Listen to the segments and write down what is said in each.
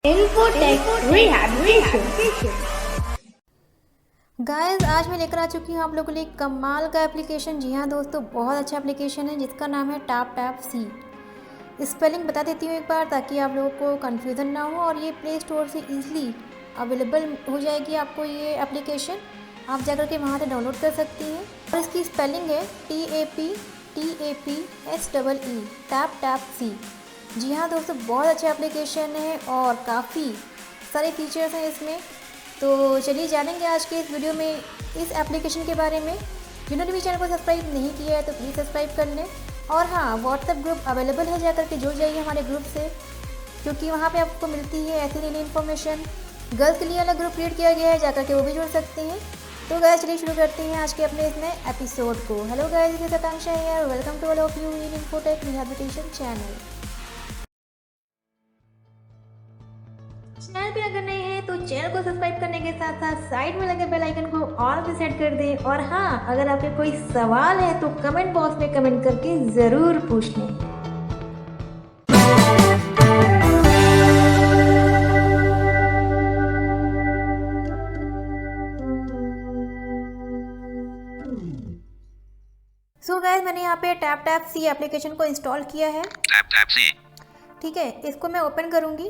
Infotech Rehabilitation। Guys आज मैं लेकर आ चुकी हूँ आप लोगों के लिए कमाल का एप्लीकेशन। जी हाँ दोस्तों, बहुत अच्छा एप्लीकेशन है जिसका नाम है TalkBack। स्पेलिंग बता देती हूँ एक बार ताकि आप लोगों को कन्फ्यूज़न ना हो, और ये प्ले स्टोर से ईजिली अवेलेबल हो जाएगी आपको ये एप्लीकेशन। आप जाकर के वहाँ से डाउनलोड कर सकती हैं। और इसकी स्पेलिंग है TAPSEE TalkBack। जी हाँ दोस्तों, बहुत अच्छा एप्लीकेशन है और काफ़ी सारे फीचर्स हैं इसमें। तो चलिए जानेंगे आज के इस वीडियो में इस एप्लीकेशन के बारे में। जिन्होंने भी चैनल को सब्सक्राइब नहीं किया है तो प्लीज़ सब्सक्राइब कर लें। और हाँ, व्हाट्सएप ग्रुप अवेलेबल है, जाकर के जुड़ जाइए हमारे ग्रुप से, क्योंकि वहाँ पे आपको मिलती है ऐसी नई इन्फॉर्मेशन। गर्ल्स के लिए अलग ग्रुप क्रिएट किया गया है, जाकर के वो भी जुड़ सकते हैं। तो गाइस चलिए शुरू करते हैं आज के अपने इस नए एपिसोड को। Hello guys, this is Akanksha here, welcome to all of you in infotech rehabilitation channel. Channel पे अगर नए हैं तो चैनल को सब्सक्राइब करने के साथ साथ साइड में लगे बेल आइकन को ऑल पे सेट कर दें। और हाँ, अगर आपके कोई सवाल है तो कमेंट बॉक्स में कमेंट करके ज़रूर पूछ लें। सो गाइस, मैंने यहाँ पे TalkBack एप्लीकेशन को इंस्टॉल किया है। ठीक है, इसको मैं ओपन करूँगी।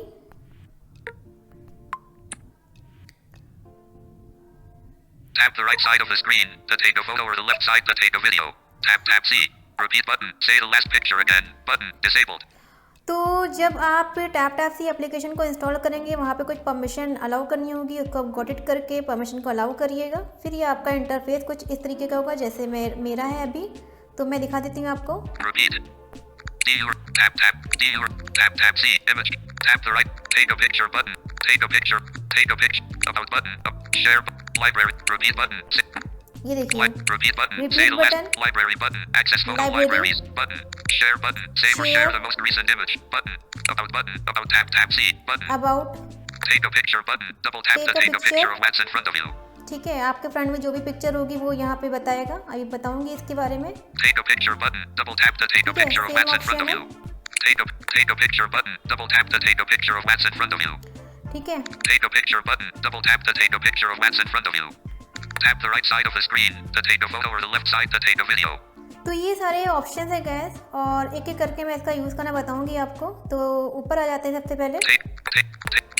Tap the right side of the screen to take a photo or the left side to take a video. Tap C. Repeat button. Say the last picture again. Button disabled. तो जब आप TalkBack application को install करेंगे, वहाँ पे कुछ permission allow करनी होगी, उसको आप गॉट इट करके परमिशन को अलाउ करिएगा। फिर ये आपका इंटरफेस कुछ इस तरीके का होगा जैसे मेरा है अभी। तो मैं दिखा देती हूँ आपको। Repeat. Tap C. Image. Tap the right. Take a picture button. Take a picture. Take a picture. About button. Share. Library. Repeat button. ये देखिए, Repeat button. Say repeat the last. button, Library button. Access photo library, libraries button. Share button. Save or share share, the most recent image button. About button. About tap C button. About, Take a picture button. Double tap to take a picture of what's in front of you. ठीक है, आपके front में जो भी picture होगी वो यहाँ पे बताएगा। अभी बताऊंगी इसके बारे में। Take a picture button. Double tap to take a ठीक है, picture of same what's in front option of है। you. Take a picture button. Double tap to take a picture of what's in front of you. ठीक है, Take a picture button. Double tap to take a picture of what's in front of you. Tap the right side of the screen to take a photo or the left side to take a video. तो ये सारे option है gas, और एक एक करके मैं इसका यूज़ करना बताऊंगी आपको। तो ऊपर आ जाते हैं सबसे पहले। Take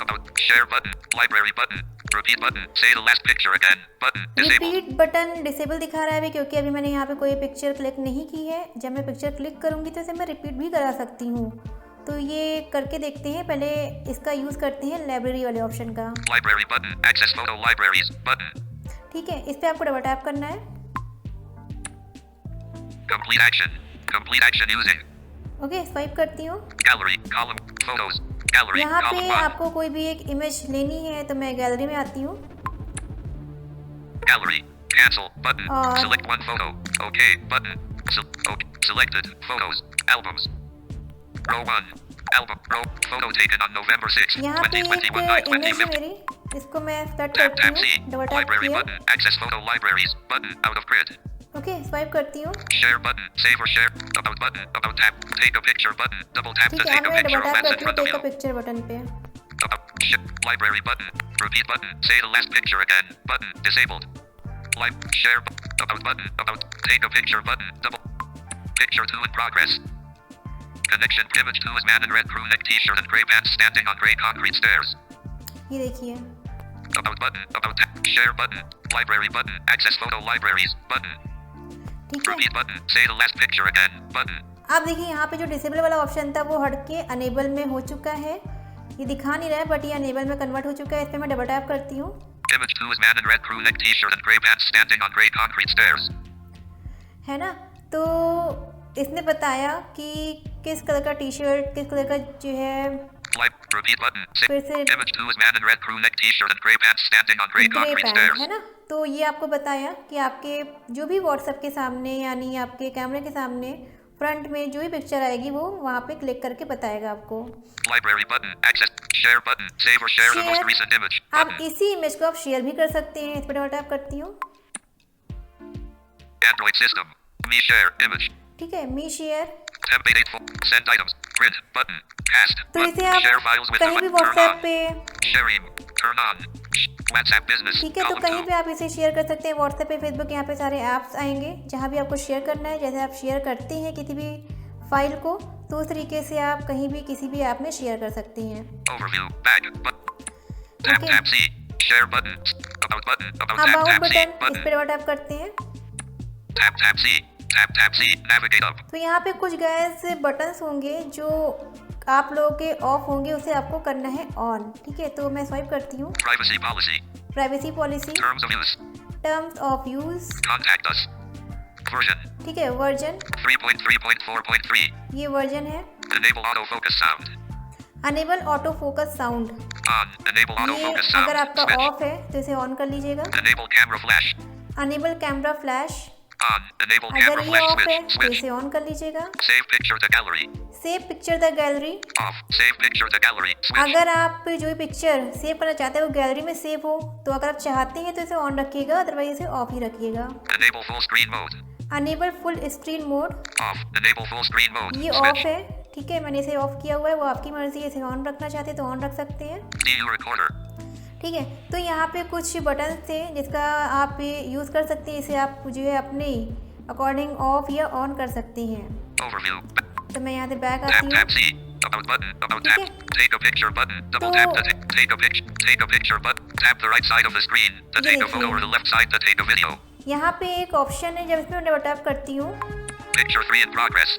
about share button. Library button. Repeat button. Say the last picture again. Button disabled. Repeat button disable दिखा रहा है अभी, क्योंकि अभी मैंने यहाँ पे कोई पिक्चर क्लिक नहीं की है। जब मैं पिक्चर क्लिक करूँगी तो इसे मैं रिपीट भी करा सकती हूँ। तो ये करके देखते हैं। पहले इसका यूज़ करते हैं लाइब्रेरी वाले ऑप्शन का। Library button. Access photo libraries button. ठीक है, इस पर आपको डबल टैप करना है। Complete action. Complete action using okay, swipe करती हूँ। gallery column photos. Gallery यहाँ column पे 1. आपको कोई भी एक इमेज लेनी है तो मैं गैलरी में आती हूँ। Gallery. Cancel button. और Select one photo. Okay button. Okay. Selected photos. Albums. Row 1. Album. Row. Photo taken on November 6, यहाँ पे 2021 एक night इमेज है 2050. मेरी, इसको मैं सेलेक्ट Tap करती C. हूँ। डबल टैप Library किया। button. Access photo libraries button. Out of grid. Okay, swipe करती हूँ। Share button. Save or share. About button. About tap. Take a picture button. Double tap ठीक to है, take a मैं picture double of tap what's in करती हूँ front of take you. A picture button पे। About library button. Repeat button. Say the last picture again. Button disabled. Share about button. About take a picture button. Double picture 2 in progress. Connection image 2 is man in red crew neck t-shirt and gray pants standing on gray concrete stairs. ये देखिए, About button. About tap. Share button. Library button. Access photo libraries button. ठीक है। Repeat button. Say the last picture again. Button. आप देखिए, यहाँ पे जो disable वाला ऑप्शन था वो हट के अनेबल में हो चुका है। ये दिखा नहीं रहा है बट ये अनेबल में कन्वर्ट हो चुका है। इस पर मैं डबल टैप करती हूँ। Image 2 is man in red crew neck t-shirt and gray pants standing on gray concrete stairs. है ना, तो इसने बताया कि किस कलर का टी शर्ट, किस कलर का जो है। Repeat button. Say फिर से image 2 is man in red crew neck t-shirt and gray pants standing on gray grey concrete pant, stairs. है ना। तो ये आपको बताया कि आपके जो भी व्हाट्सएप के सामने यानी आपके कैमरे के सामने फ्रंट में जो भी पिक्चर आएगी वो वहाँ पे क्लिक करके बताएगा आपको। Library button. Access. Share button. Save or share the most recent image. आप Button. इसी इमेज को आप शेयर भी कर सकते हैं। इस पर डबल टैप करती हूँ। Android system. Me share image. ठीक है, me share. Temp 884. Send items. Print button. Cast तो button. इसे आप Share files with कहीं भी button. Turn WhatsApp on. पे, Sharing. Turn on. WhatsApp business. ठीक है, तो Column कहीं 2. भी आप इसे शेयर कर सकते हैं। व्हाट्सएप पे, फेसबुक, यहाँ पे सारे ऐप्स आएंगे जहाँ भी आपको शेयर करना है। जैसे आप शेयर करते हैं किसी भी फाइल को, तो उस तरीके से आप कहीं भी किसी भी ऐप में शेयर कर सकते हैं। Overview. Back. Tap okay, tap C. Share button. About button. About tap about tap C. Button, इस Button. पर डबल टैप करते हैं। Tap tap C. Tap tap C. Navigate up. तो यहाँ पे कुछ गैस बटन्स होंगे जो आप लोगों के ऑफ होंगे, उसे आपको करना है ऑन। ठीक है, तो मैं स्वाइप करती हूँ। Privacy policy. Privacy policy, Terms of use. Terms of use, Contact us. Version. ठीक है, वर्जन, 3.3.4.3. ये वर्जन है। Enable autofocus sound. Enable auto focus sound, On. Enable ये autofocus sound. अगर आपका Switch. ऑफ है तो इसे ऑन कर लीजिएगा। Enable camera flash. Enable camera flash, On. Enable अगर camera ये flash ऑफ है switch. तो Switch. इसे ऑन कर लीजिएगा। Save picture to gallery. Save picture the gallery, Off. Save picture to gallery. Switch. अगर आप जो भी पिक्चर सेव करना चाहते हैं वो गैलरी में सेव हो, तो अगर आप चाहते हैं तो इसे ऑन रखिएगा, अदरवाइज इसे ऑफ ही रखिएगा। Enable full screen mode. Enable full screen mode, Off. Enable full screen mode. ये ऑफ Switch. है। ठीक है, मैंने इसे ऑफ किया हुआ है, वो आपकी मर्जी है। इसे ऑन रखना चाहते हैं तो ऑन रख सकते हैं। DU recorder. ठीक है, तो यहाँ पे कुछ बटन थे जिसका आप यूज़ कर सकते हैं। इसे आप जो है अपने अकॉर्डिंग ऑफ या ऑन कर सकते हैं। Overview. तो मैं यहाँ से बैक Tap आती हूँ। tap C. About button. About ठीक tap. है। Take a picture button. Double तो- tap to take a picture. Take a picture button. Tap the right side of the screen to ये take a देखिए। photo or the left side to take a video. यहाँ पे एक option है, जब इसमें मैं डबल टैप करती हूँ, Picture 3 in progress.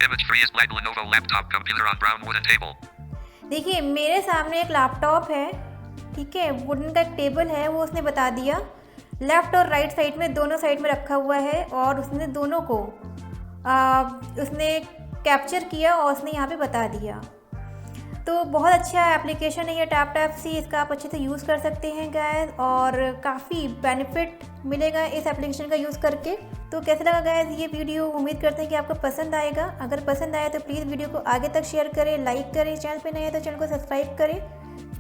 Image 3 is black Lenovo laptop computer on brown wooden table. देखिए मेरे सामने एक लैपटॉप है। ठीक है, वुडन का एक टेबल है, वो उसने बता दिया। लेफ़्ट और राइट साइड में, दोनों साइड में रखा हुआ है, और उसने दोनों को उसने कैप्चर किया और उसने यहाँ पे बता दिया। तो बहुत अच्छा एप्लीकेशन है ये टैप टैप सी, इसका आप अच्छे से यूज़ कर सकते हैं गाइस, और काफ़ी बेनिफिट मिलेगा इस एप्लीकेशन का यूज़ करके। तो कैसा लगा गाइस ये वीडियो? उम्मीद करते हैं कि आपको पसंद आएगा। अगर पसंद आया तो प्लीज़ वीडियो को आगे तक शेयर करें, लाइक करें, चैनल पे नए हैं तो चैनल को सब्सक्राइब करें,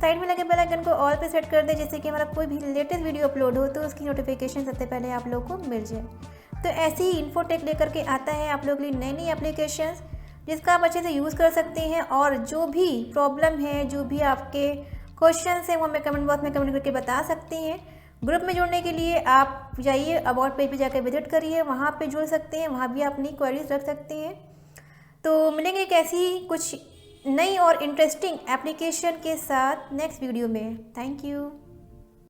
साइड में लगे बेल आइकन को ऑल पे सेट कर दें, जिससे कि हमारा कोई भी लेटेस्ट वीडियो अपलोड हो तो उसकी नोटिफिकेशन सबसे पहले आप लोगों को मिल जाए। तो ऐसे ही इन्फोटेक लेकर के आता है आप लोगों के लिए नई नई एप्लीकेशंस, जिसका आप अच्छे से यूज़ कर सकते हैं। और जो भी प्रॉब्लम है, जो भी आपके क्वेश्चंस हैं, वो हमें कमेंट बॉक्स में कमेंट करके बता सकते हैं। ग्रुप में जुड़ने के लिए आप जाइए, अबाउट पेज पे जाकर विजिट करिए, वहाँ पे जुड़ सकते हैं, वहाँ भी अपनी क्वेरीज रख सकते हैं। तो मिलेंगे एक ऐसी कुछ नई और इंटरेस्टिंग एप्लीकेशन के साथ नेक्स्ट वीडियो में। Thank you.